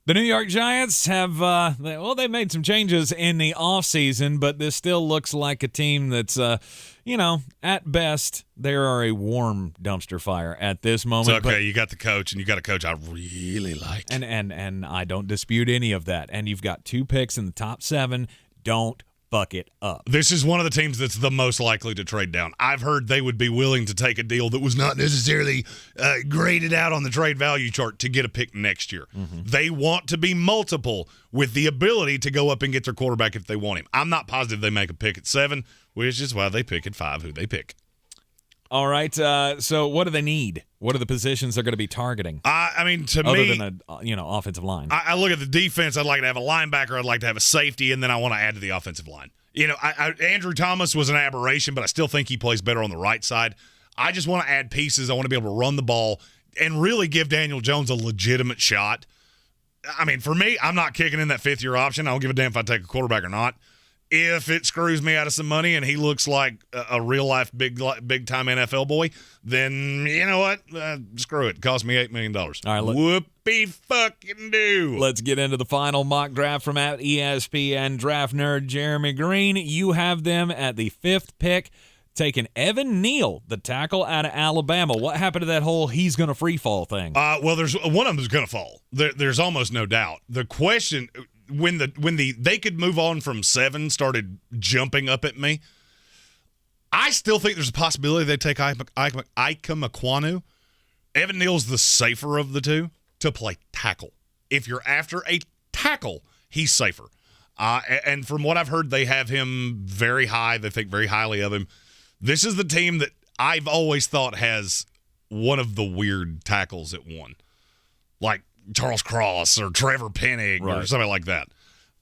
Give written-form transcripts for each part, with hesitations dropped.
The New York Giants have, they made some changes in the offseason, but this still looks like a team that's, at best, they are a warm dumpster fire at this moment. It's okay, you got the coach, and you got a coach I really like. And I don't dispute any of that. And you've got 2 picks in the top 7. Don't fuck it up. This is one of the teams that's the most likely to trade down. I've heard they would be willing to take a deal that was not necessarily graded out on the trade value chart to get a pick next year. Mm-hmm. They want to be multiple with the ability to go up and get their quarterback if they want him. I'm not positive they make a pick at 7, which is why they pick at 5 who they pick. All right, so what do they need? What are the positions they're going to be targeting? To me, other than a offensive line. I look at the defense. I'd like to have a linebacker. I'd like to have a safety, and then I want to add to the offensive line. Andrew Thomas was an aberration, but I still think he plays better on the right side. I just want to add pieces. I want to be able to run the ball and really give Daniel Jones a legitimate shot. For me, I'm not kicking in that 5th-year option. I don't give a damn if I take a quarterback or not. If it screws me out of some money and he looks like a real-life big-time NFL boy, then you know what? Screw it. It cost me $8 million. All right, whoopee fucking do. Let's get into the final mock draft from at ESPN Draft Nerd Jeremy Greene. You have them at the 5th pick, taking Evan Neal, the tackle out of Alabama. What happened to that whole he's going to free fall thing? There's one of them is going to fall. There's almost no doubt. The question – when they could move on from 7 started jumping up at me, I still think there's a possibility they take Ike Ekwonu. Evan Neal's the safer of the two to play tackle. If you're after a tackle, he's safer. And from what I've heard, they have him very high. They think very highly of him. This is the team that I've always thought has one of the weird tackles at 1. Like Charles Cross or Trevor Penning or something like that.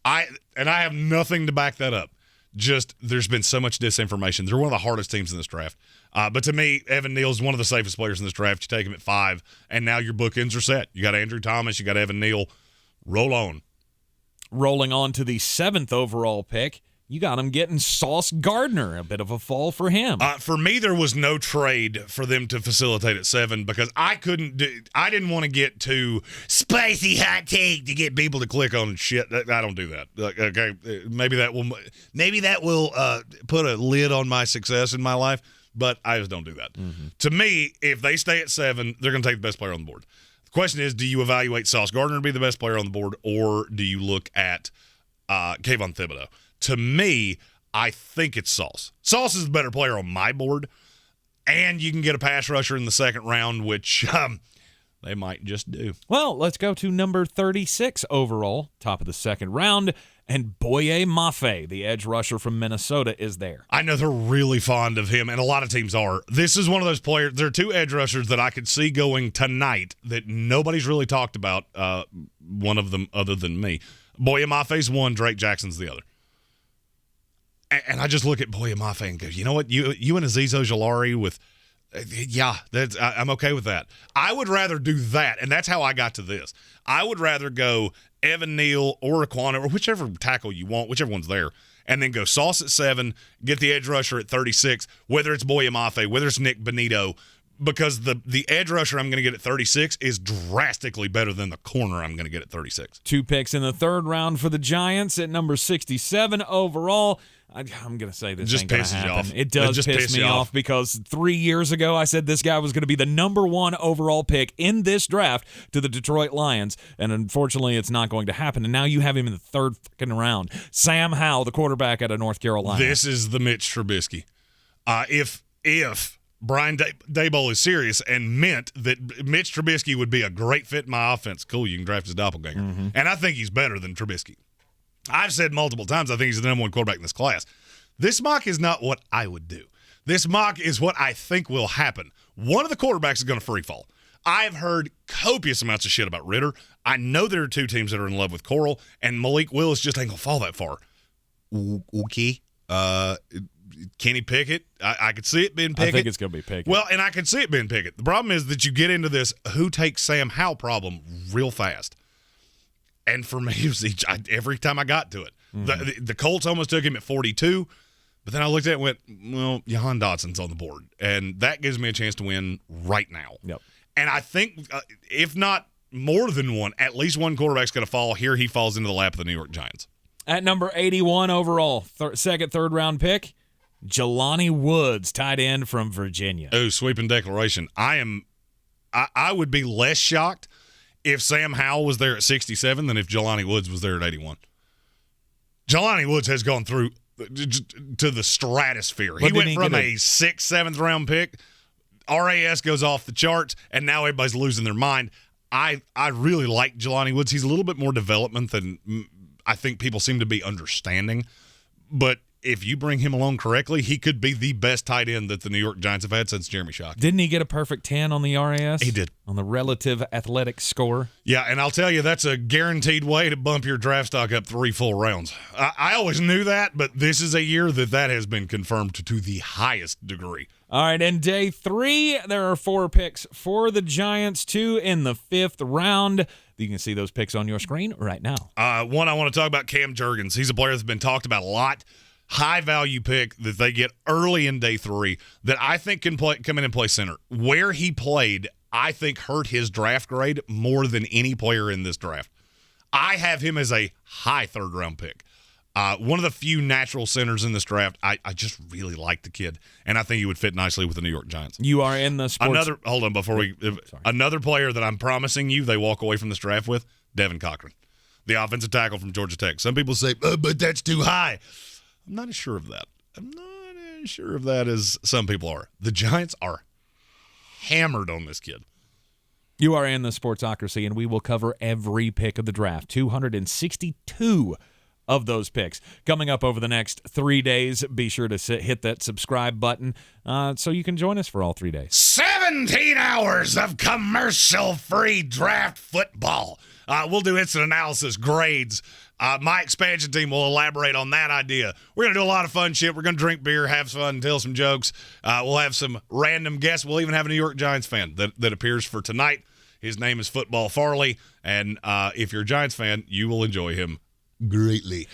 I have nothing to back that up. Just there's been so much disinformation. They're one of the hardest teams in this draft. But to me, Evan Neal's one of the safest players in this draft. You take him at 5, and now your bookends are set. You got Andrew Thomas, you got Evan Neal. Roll on. Rolling on to the 7th overall pick, you got him getting Sauce Gardner. A bit of a fall for him. For me, there was no trade for them to facilitate at 7 because I didn't want to get too spicy hot take to get people to click on shit. I don't do that. Okay, maybe that will put a lid on my success in my life, but I just don't do that. Mm-hmm. To me, if they stay at 7, they're going to take the best player on the board. The question is, do you evaluate Sauce Gardner to be the best player on the board, or do you look at Kayvon Thibodeau? To me, I think it's Sauce. Sauce is the better player on my board, and you can get a pass rusher in the 2nd round, which they might just do. Well, let's go to number 36 overall, top of the 2nd round, and Boye Mafe, the edge rusher from Minnesota, is there. I know they're really fond of him, and a lot of teams are. This is one of those players. There are 2 edge rushers that I could see going tonight that nobody's really talked about, one of them other than me. Boye Mafe's one, Drake Jackson's the other. And I just look at Boye Mafe and go, you know what? You and Azeez Ojulari with, I'm okay with that. I would rather do that, and that's how I got to this. I would rather go Evan Neal or Ekwonu or whichever tackle you want, whichever one's there, and then go Sauce at 7, get the edge rusher at 36, whether it's Boye Mafe, whether it's Nick Bonito, because the edge rusher I'm going to get at 36 is drastically better than the corner I'm going to get at 36. 2 picks in the 3rd round for the Giants at number 67 overall. I'm going to say this just ain't going to pisses you happen. off. It does just piss me off because 3 years ago I said this guy was going to be the number 1 overall pick in this draft to the Detroit Lions, and unfortunately it's not going to happen. And now you have him in the 3rd fucking round. Sam Howell, the quarterback out of North Carolina. This is the Mitch Trubisky. If Brian Daboll is serious and meant that Mitch Trubisky would be a great fit in my offense, cool, you can draft his doppelganger. Mm-hmm. And I think he's better than Trubisky. I've said multiple times I think he's the number 1 quarterback in this class. This mock is not what I would do. This mock is what I think will happen. One of the quarterbacks is going to free fall. I've heard copious amounts of shit about Ritter. I know there are 2 teams that are in love with Coral, and Malik Willis just ain't going to fall that far. Okay. Kenny Pickett, I could see it being Pickett. I think it's going to be Pickett. Well, and I could see it being Pickett. The problem is that you get into this who takes Sam Howell problem real fast. And for me, it was every time I got to it. Mm-hmm. The Colts almost took him at 42, but then I looked at it and went, well, Jahan Dotson's on the board. And that gives me a chance to win right now. Yep. And I think, if not more than one, at least one quarterback's going to fall. Here he falls into the lap of the New York Giants. At number 81 overall, second, third round pick, Jelani Woods, tight end from Virginia. Oh, sweeping declaration. I would be less shocked if Sam Howell was there at 67 than if Jelani Woods was there at 81. Jelani Woods has gone through to the stratosphere. He went from a 6th, 7th round pick. RAS goes off the charts, and now everybody's losing their mind. I really like Jelani Woods. He's a little bit more development than I think people seem to be understanding. But if you bring him along correctly, he could be the best tight end that the New York Giants have had since Jeremy Shockey. Didn't he get a perfect 10 on the RAS? He did. On the relative athletic score? Yeah, and I'll tell you, that's a guaranteed way to bump your draft stock up 3 full rounds. I always knew that, but this is a year that has been confirmed to the highest degree. All right, and day 3, there are 4 picks for the Giants, 2 in the 5th round. You can see those picks on your screen right now. One, I want to talk about Cam Jurgens. He's a player that's been talked about a lot. High-value pick that they get early in day 3 that I think can come in and play center. Where he played, I think, hurt his draft grade more than any player in this draft. I have him as a high third-round pick. One of the few natural centers in this draft. I just really like the kid, and I think he would fit nicely with the New York Giants. You are in the sports. Hold on, before another player that I'm promising you they walk away from this draft with, Devin Cochran, the offensive tackle from Georgia Tech. Some people say, but that's too high. I'm not as sure of that. I'm not as sure of that as some people are. The Giants are hammered on this kid. You are in the Sportsocracy, and we will cover every pick of the draft. 262 of those picks coming up over the next 3 days. Be sure to hit that subscribe button so you can join us for all 3 days. 17 hours of commercial-free draft football. We'll do instant analysis, grades. My expansion team will elaborate on that idea. We're going to do a lot of fun shit. We're going to drink beer, have fun, tell some jokes. We'll have some random guests. We'll even have a New York Giants fan that appears for tonight. His name is Football Farley, and if you're a Giants fan, you will enjoy him greatly.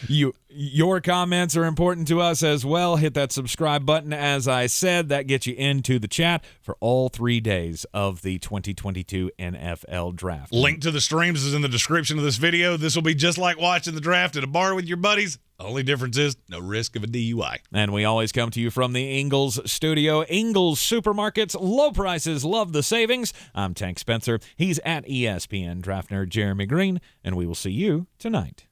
Your comments are important to us as well. Hit that subscribe button. As I said, that gets you into the chat for all 3 days of the 2022 NFL Draft. Link to the streams is in the description of this video. This will be just like watching the draft at a bar with your buddies. Only difference is no risk of a DUI. And we always come to you from the Ingles Studio. Ingles Supermarkets, low prices, love the savings. I'm Tank Spencer. He's at ESPN Draft Nerd Jeremy Greene, and we will see you tonight.